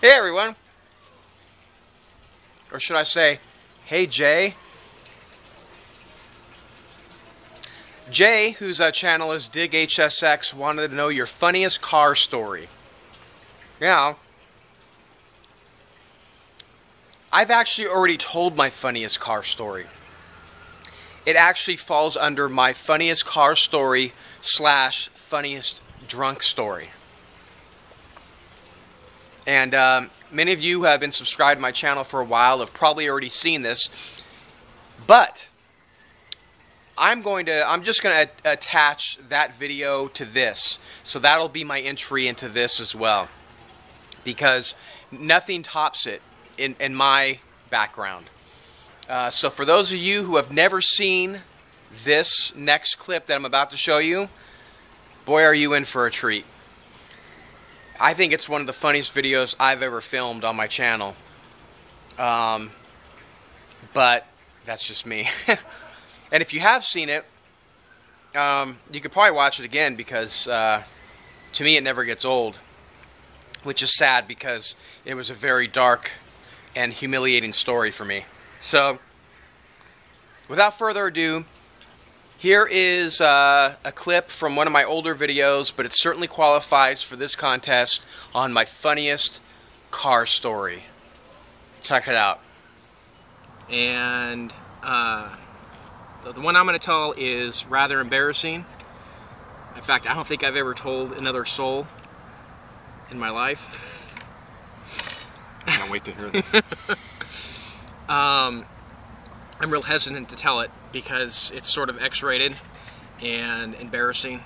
Hey everyone, or should I say, hey Jay. Jay, whose channel is Dig HSX, wanted to know your funniest car story. Yeah, I've actually already told my funniest car story. It actually falls under my funniest car story / funniest drunk story. And many of you who have been subscribed to my channel for a while have probably already seen this. But I'm just going to attach that video to this. So that'll be my entry into this as well. Because nothing tops it in my background. So for those of you who have never seen this next clip that I'm about to show you, boy, are you in for a treat. I think it's one of the funniest videos I've ever filmed on my channel. But that's just me. And if you have seen it, you could probably watch it again because to me it never gets old. Which is sad because it was a very dark and humiliating story for me. So, without further ado, here is a clip from one of my older videos, but it certainly qualifies for this contest on my funniest car story. Check it out. And the one I'm going to tell is rather embarrassing. In fact, I don't think I've ever told another soul in my life. I can't wait to hear this. I'm real hesitant to tell it because it's sort of X-rated and embarrassing.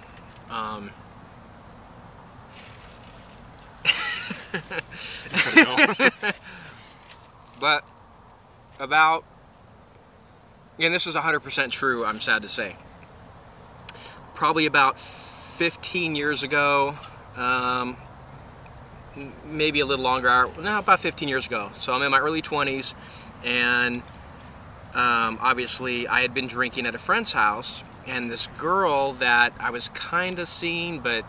But about, and this is 100% true, I'm sad to say, probably about 15 years ago, maybe a little longer, no, about 15 years ago. So I'm in my early 20s, and obviously I had been drinking at a friend's house, and this girl that I was kind of seeing but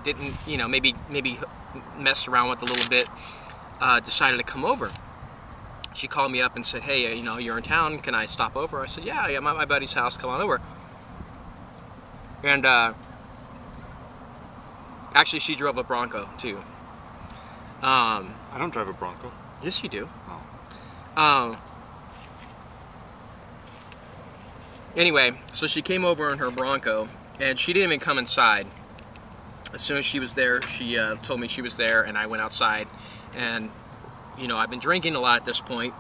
didn't, you know, maybe messed around with a little bit, decided to come over. She called me up and said, hey, you know, you're in town, can I stop over? I said, yeah, I'm at my buddy's house, come on over. And actually she drove a Bronco too. I don't drive a Bronco. Yes, you do. Oh. Anyway, so she came over in her Bronco, and she didn't even come inside. As soon as she was there, she told me she was there, and I went outside. And, you know, I've been drinking a lot at this point,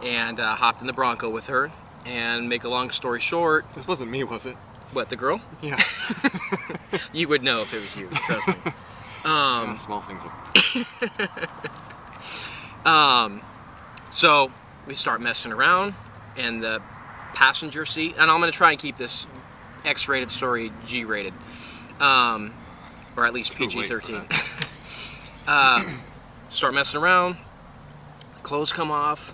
and hopped in the Bronco with her. And make a long story short... This wasn't me, was it? What, the girl? Yeah. You would know if it was you, trust me. Yeah, small things. So we start messing around in the passenger seat, and I'm going to try and keep this X-rated story G-rated, or at least PG-13. Start messing around, clothes come off,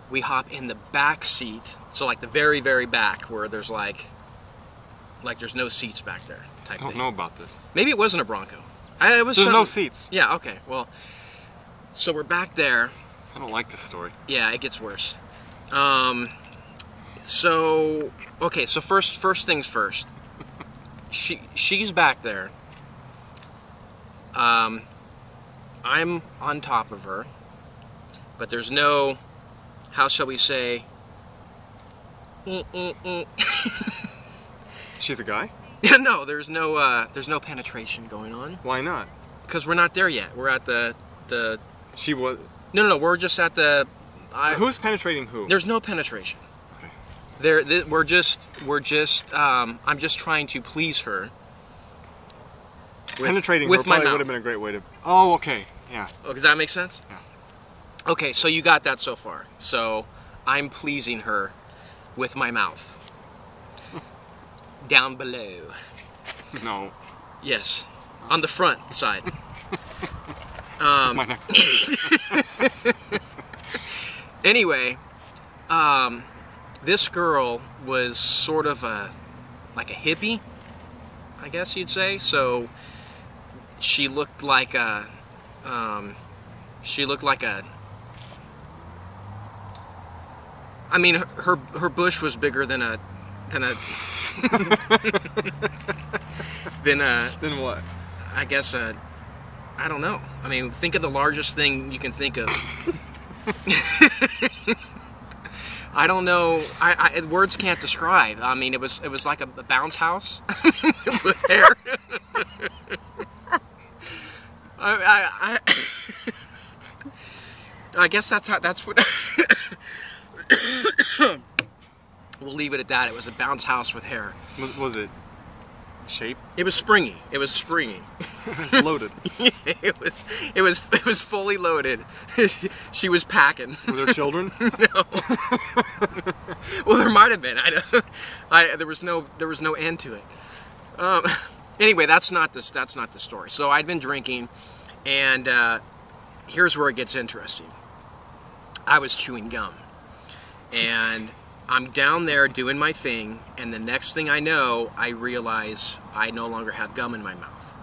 we hop in the back seat, so like the very, very back, where there's like there's no seats back there type Don't thing. know about this. Maybe it wasn't a Bronco. There's no seats. Yeah, okay, well, so we're back there. I don't like this story. Yeah, it gets worse. So, okay, so first things first. She's back there. I'm on top of her, but there's no, how shall we say, She's a guy? No, there's no penetration going on. Why not? Because we're not there yet. We're at the. She was. No, we're just at the. Who's penetrating who? There's no penetration. Okay. We're just. I'm just trying to please her. Penetrating with her probably my would have been a great way to. Oh, okay. Yeah. Oh, does that make sense? Yeah. Okay, so you got that so far. So I'm pleasing her with my mouth. Down below. No. Yes. On the front side. That's my next one. Anyway, this girl was sort of like a hippie, I guess you'd say. So she looked like a She looked like a... I mean, her bush was bigger than a... Than what? I guess I don't know. I mean, think of the largest thing you can think of. I don't know. Words can't describe. I mean, it was like a bounce house with hair. I guess that's what. We'll leave it at that. It was a bounce house with hair. Was it shape? It was springy. It was springy. It's loaded. It was fully loaded. She was packing. Were there children? No. Well, there might have been. There was no end to it. Anyway, that's not the story. So I'd been drinking, and here's where it gets interesting. I was chewing gum, and I'm down there doing my thing, and the next thing I know, I realize I no longer have gum in my mouth.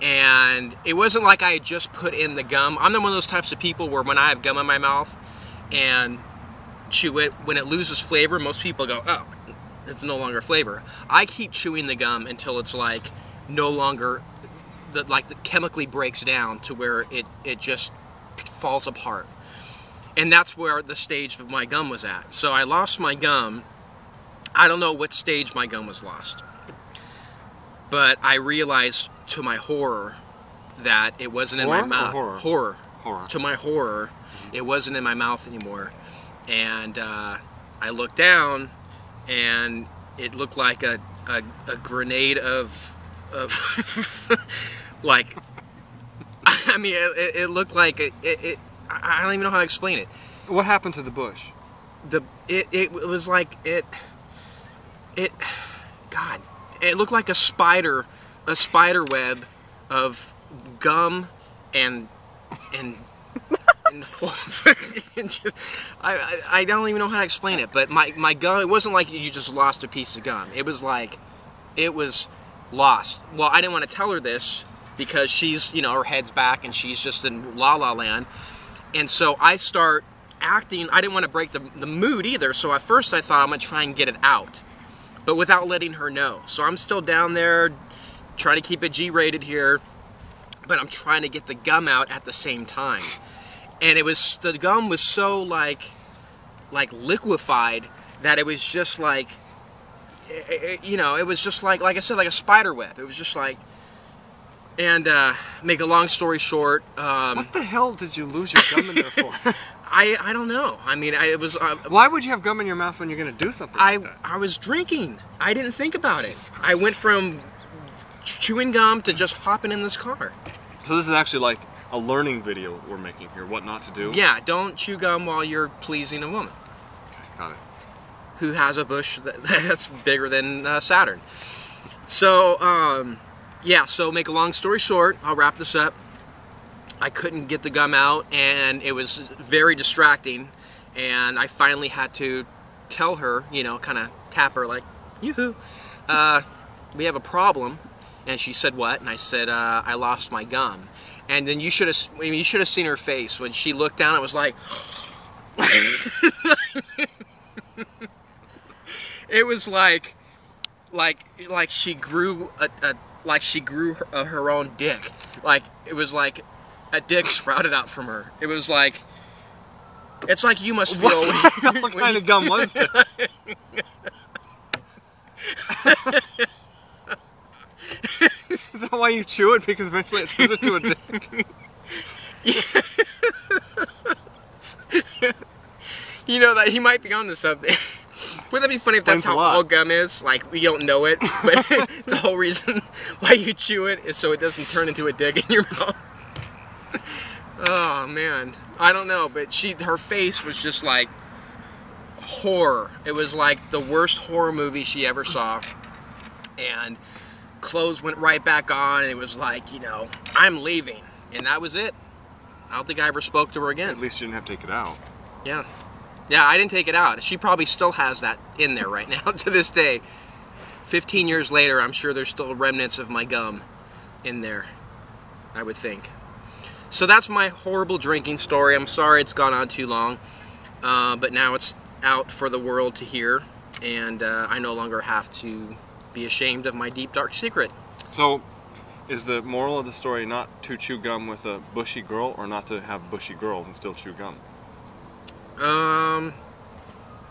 And it wasn't like I had just put in the gum. I'm not one of those types of people where when I have gum in my mouth and chew it, when it loses flavor, most people go, oh, it's no longer flavor. I keep chewing the gum until it's like no longer, like the chemically breaks down to where it just falls apart. And that's where the stage of my gum was at. So I lost my gum. I don't know what stage my gum was lost. But I realized to my horror that it wasn't in my mouth. Horror. To my horror, it wasn't in my mouth anymore. And I looked down, and it looked like a grenade of like, I mean, it looked like it I don't even know how to explain it. What happened to the bush? It was like God, it looked like a spider web of gum and just, I don't even know how to explain it. But my gum, it wasn't like you just lost a piece of gum. It was like it was lost. Well, I didn't want to tell her this because she's, you know, her head's back and she's just in la la land. And so I start acting, I didn't want to break the mood either, so at first I thought I'm going to try and get it out, but without letting her know. So I'm still down there trying to keep it G-rated here, but I'm trying to get the gum out at the same time. And the gum was so like liquefied that it was just like, you know, it was just like I said, like a spider web. It was just like, and make a long story short, what the hell did you lose your gum in there for? I don't know. I mean, it was. Why would you have gum in your mouth when you're going to do something like that? I was drinking. I didn't think about it. I went from chewing gum to just hopping in this car. So this is actually like a learning video we're making here. What not to do. Yeah, don't chew gum while you're pleasing a woman. Okay, got it. Who has a bush that's bigger than Saturn. So. Yeah, so make a long story short, I'll wrap this up. I couldn't get the gum out, and it was very distracting, and I finally had to tell her, you know, kind of tap her like, yoo-hoo, we have a problem. And she said, what? And I said, I lost my gum. And then you should have seen her face when she looked down. It was like, it was like she grew her own dick. Like, it was like a dick sprouted out from her. It was like, it's like you must feel. What kind of gum was this? Is that why you chew it? Because eventually it turns into a dick? You know that he might be onto something. Wouldn't that be funny if that's how all gum is? Like, we don't know it, but the whole reason why you chew it is so it doesn't turn into a dick in your mouth. Oh, man. I don't know, but her face was just like horror. It was like the worst horror movie she ever saw. And clothes went right back on, and it was like, you know, I'm leaving. And that was it. I don't think I ever spoke to her again. At least you didn't have to take it out. Yeah. Yeah, I didn't take it out. She probably still has that in there right now to this day. 15 years later, I'm sure there's still remnants of my gum in there, I would think. So that's my horrible drinking story. I'm sorry it's gone on too long, but now it's out for the world to hear, and I no longer have to be ashamed of my deep, dark secret. So, is the moral of the story not to chew gum with a bushy girl, or not to have bushy girls and still chew gum?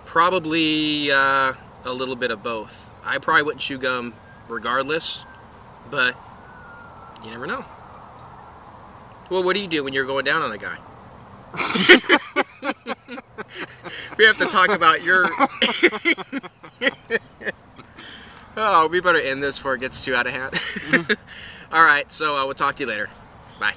Probably a little bit of both. I probably wouldn't chew gum regardless, but you never know. Well, what do you do when you're going down on a guy? We have to talk about your... Oh, we better end this before it gets too out of hand. All right, so we'll talk to you later. Bye.